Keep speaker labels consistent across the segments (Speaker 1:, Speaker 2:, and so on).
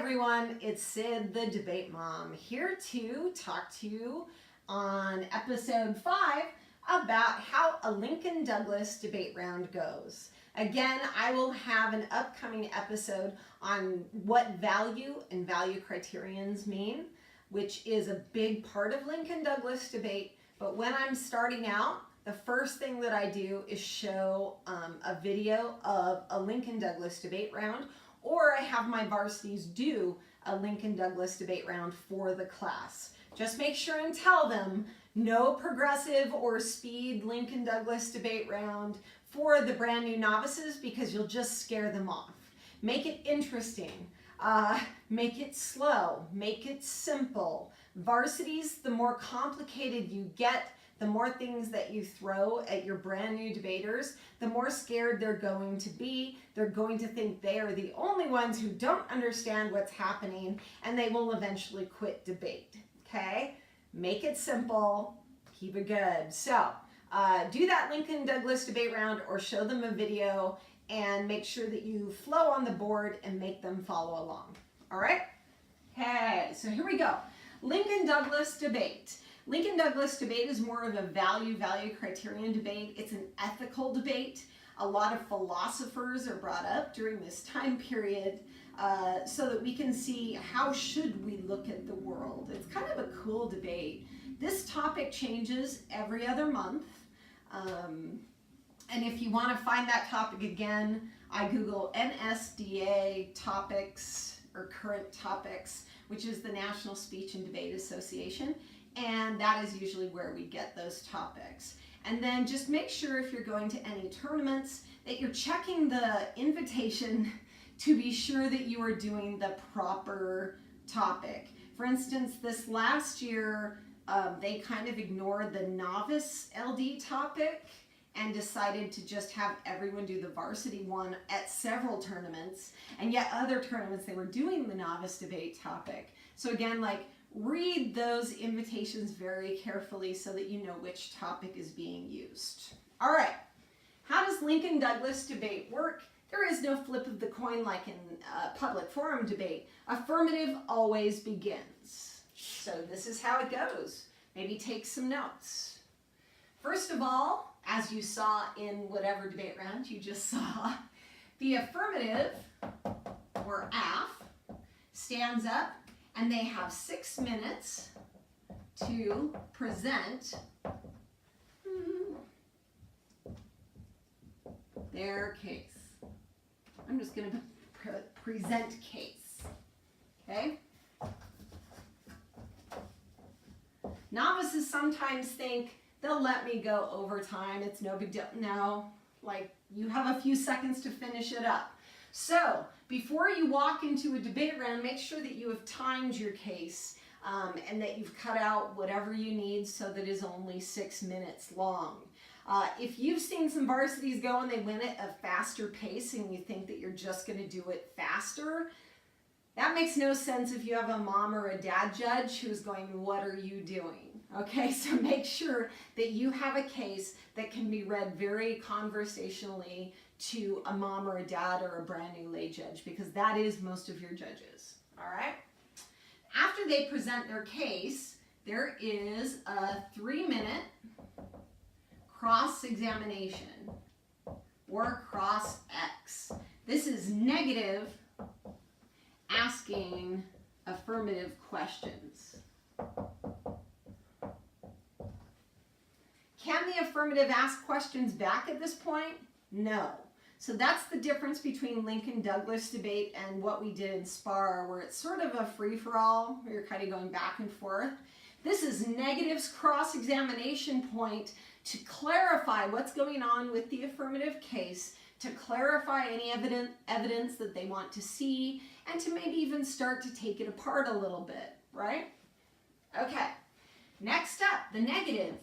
Speaker 1: everyone, it's Sid, the Debate Mom, here to talk to you on episode 5 about how a Lincoln Douglas debate round goes. Again, I will have an upcoming episode on what value and value criterions mean, which is a big part of Lincoln Douglas debate. But when I'm starting out, the first thing that I do is show a video of a Lincoln Douglas debate round, or I have my varsities do a Lincoln Douglas debate round for the class. Just make sure and tell them no progressive or speed Lincoln Douglas debate round for the brand new novices, because you'll just scare them off. Make it interesting, make it slow, make it simple. Varsities, the more complicated you get, the more things that you throw at your brand new debaters, the more scared they're going to be. They're going to think they are the only ones who don't understand what's happening, and they will eventually quit debate, okay? Make it simple, keep it good. So do that Lincoln Douglas debate round or show them a video, and make sure that you flow on the board and make them follow along, all right? Okay, so here we go. Lincoln Douglas debate. Lincoln Douglas debate is more of a value criterion debate. It's an ethical debate. A lot of philosophers are brought up during this time period so that we can see how should we look at the world. It's kind of a cool debate. This topic changes every other month. And if you want to find that topic again, I Google NSDA topics or current topics, which is the National Speech and Debate Association. And that is usually where we get those topics. And then just make sure, if you're going to any tournaments, that you're checking the invitation to be sure that you are doing the proper topic. For instance, this last year, they kind of ignored the novice LD topic and decided to just have everyone do the varsity one at several tournaments. And yet other tournaments, they were doing the novice debate topic. So again, read those invitations very carefully so that you know which topic is being used. All right, how does Lincoln Douglas debate work? There is no flip of the coin like in public forum debate. Affirmative always begins. So this is how it goes. Maybe take some notes. First of all, as you saw in whatever debate round you just saw, the affirmative, or AF, stands up, and they have 6 minutes to present their case. I'm just going to present case, okay? Novices sometimes think they'll let me go over time. It's no big deal. No, you have a few seconds to finish it up. So before you walk into a debate round, make sure that you have timed your case and that you've cut out whatever you need so that it's only 6 minutes long. If you've seen some varsities go and they win at a faster pace and you think that you're just going to do it faster, that makes no sense if you have a mom or a dad judge who's going, "What are you doing?" Okay, so make sure that you have a case that can be read very conversationally to a mom or a dad or a brand new lay judge, because that is most of your judges, all right? After they present their case, there is a 3-minute cross-examination or cross-X. This is negative asking affirmative questions. Can the affirmative ask questions back at this point? No. So that's the difference between Lincoln Douglas debate and what we did in SPAR, where it's sort of a free-for-all, where you're kind of going back and forth. This is negatives cross-examination point to clarify what's going on with the affirmative case, to clarify any evidence that they want to see, and to maybe even start to take it apart a little bit, right? Okay, next up, the negative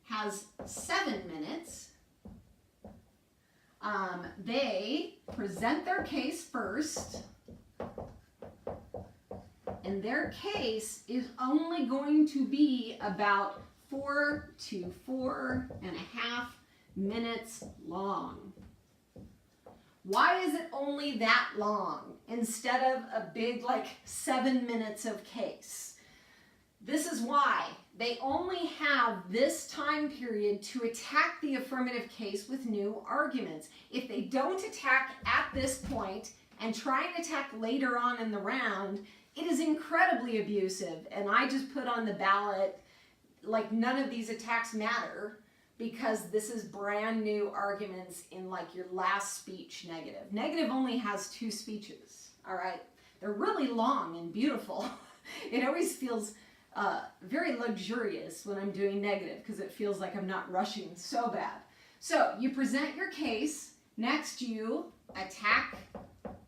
Speaker 1: has 7 minutes. They present their case first, and their case is only going to be about 4 to 4.5 minutes long. Why is it only that long instead of a big, like, 7 minutes of case? This is why. They only have this time period to attack the affirmative case with new arguments. If they don't attack at this point and try and attack later on in the round, it is incredibly abusive. And I just put on the ballot, like, none of these attacks matter, because this is brand new arguments in, like, your last speech negative. Negative only has 2 speeches, all right? They're really long and beautiful. It always feels very luxurious when I'm doing negative, because it feels like I'm not rushing so bad. So you present your case. Next, you attack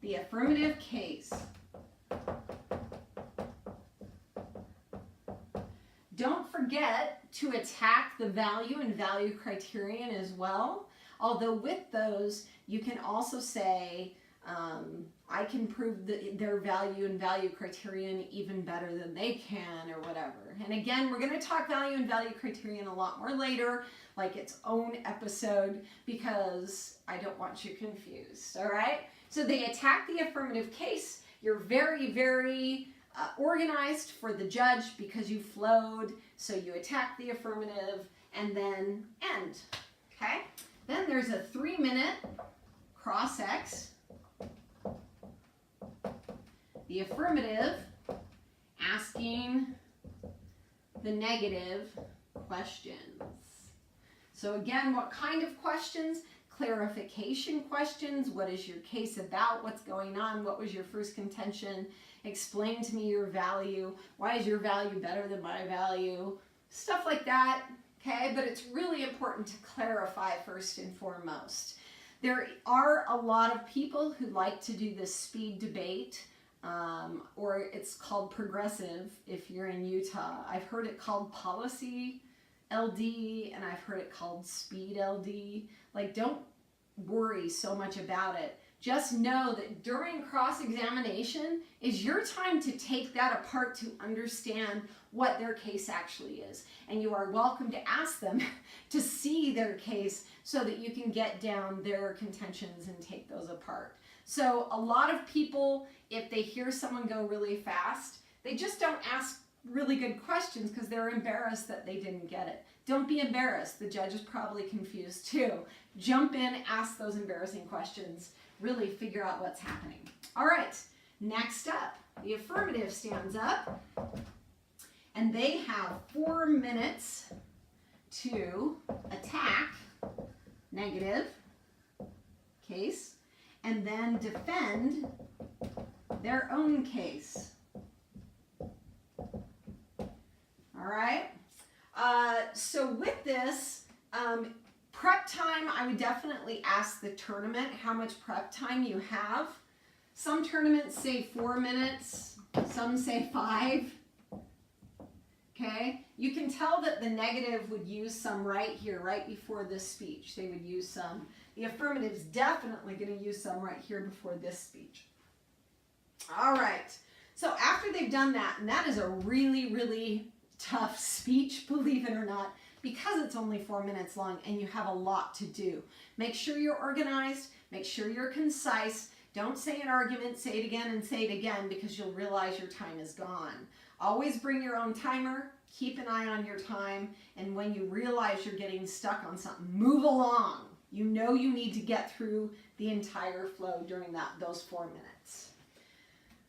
Speaker 1: the affirmative case. Don't forget to attack the value and value criterion as well. Although with those, you can also say, I can prove their value and value criterion even better than they can, or whatever. And again, we're going to talk value and value criterion a lot more later, like its own episode, because I don't want you confused, all right? So they attack the affirmative case. You're very, very organized for the judge because you flowed, so you attack the affirmative and then end, okay? Then there's a 3-minute cross-X. The affirmative asking the negative questions. So again, what kind of questions? Clarification questions. What is your case about? What's going on? What was your first contention? Explain to me your value. Why is your value better than my value? Stuff like that, okay? But it's really important to clarify first and foremost. There are a lot of people who like to do this speed debate, or it's called progressive if you're in Utah. I've heard it called policy LD, and I've heard it called speed LD. Like, don't worry so much about it. Just know that during cross-examination is your time to take that apart to understand what their case actually is. And you are welcome to ask them to see their case so that you can get down their contentions and take those apart. So a lot of people, if they hear someone go really fast, they just don't ask really good questions because they're embarrassed that they didn't get it. Don't be embarrassed. The judge is probably confused too. Jump in, ask those embarrassing questions. Really figure out what's happening. All right, next up, the affirmative stands up, and they have 4 minutes to attack negative case and then defend their own case. All right, so with this, prep time, I would definitely ask the tournament how much prep time you have. Some tournaments say 4 minutes, some say 5. Okay, you can tell that the negative would use some right here, right before this speech. They would use some. The affirmative's definitely going to use some right here before this speech. All right, so after they've done that, and that is a really, really tough speech, believe it or not, because it's only 4 minutes long and you have a lot to do. Make sure you're organized, make sure you're concise. Don't say an argument, say it again and say it again, because you'll realize your time is gone. Always bring your own timer, keep an eye on your time, and when you realize you're getting stuck on something, move along. You know you need to get through the entire flow during those 4 minutes.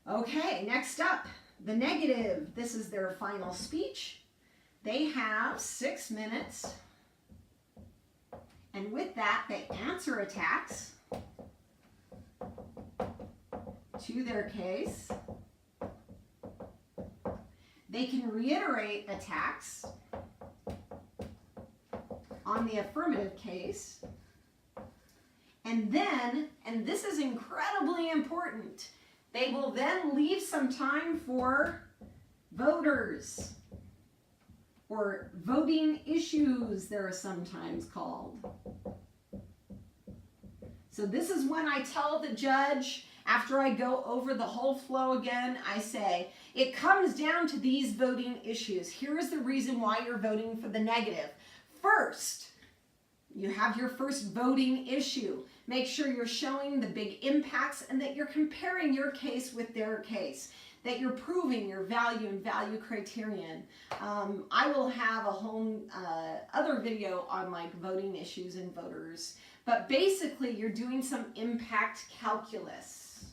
Speaker 1: Okay, next up, the negative. This is their final speech. They have 6 minutes, and with that, they answer attacks to their case. They can reiterate attacks on the affirmative case, and then, and this is incredibly important, they will then leave some time for voters, or voting issues, they're sometimes called. So this is when I tell the judge, after I go over the whole flow again, I say, it comes down to these voting issues. Here is the reason why you're voting for the negative. First, you have your first voting issue. Make sure you're showing the big impacts and that you're comparing your case with their case, that you're proving your value and value criterion. I will have a whole other video on like voting issues and voters, but basically you're doing some impact calculus.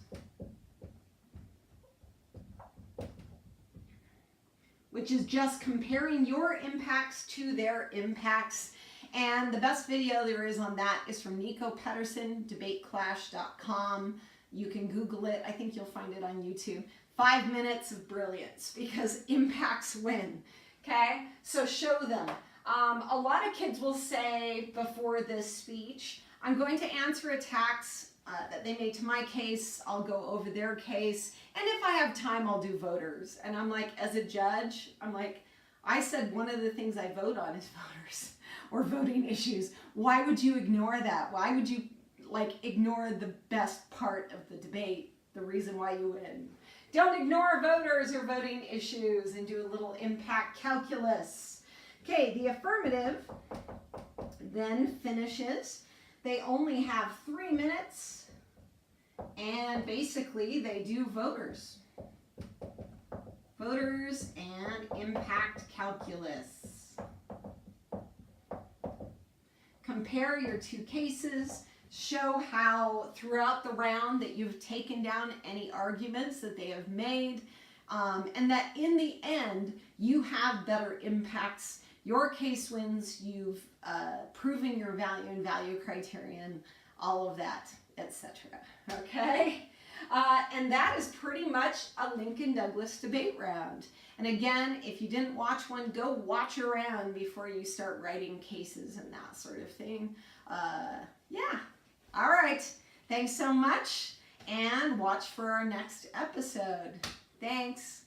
Speaker 1: Which is just comparing your impacts to their impacts. And the best video there is on that is from Nico Pedersen, debateclash.com. You can Google it. I think you'll find it on YouTube. 5 minutes of brilliance, because impacts win. Okay, so show them. A lot of kids will say before this speech, I'm going to answer attacks that they made to my case. I'll go over their case. And if I have time, I'll do voters. And I'm like, as a judge, I'm like, I said one of the things I vote on is voters or voting issues. Why would you ignore that? Why would you like ignore the best part of the debate, the reason why you win? Don't ignore voters or voting issues, and do a little impact calculus. Okay, the affirmative then finishes. They only have 3 minutes, and basically they do voters. Voters and impact calculus. Compare your two cases. Show how throughout the round that you've taken down any arguments that they have made, and that in the end you have better impacts. Your case wins. You've proven your value and value criterion, all of that, etc. Okay? And that is pretty much a Lincoln Douglas debate round. And again, if you didn't watch one, go watch a round before you start writing cases and that sort of thing. Yeah. All right. Thanks so much, and watch for our next episode. Thanks.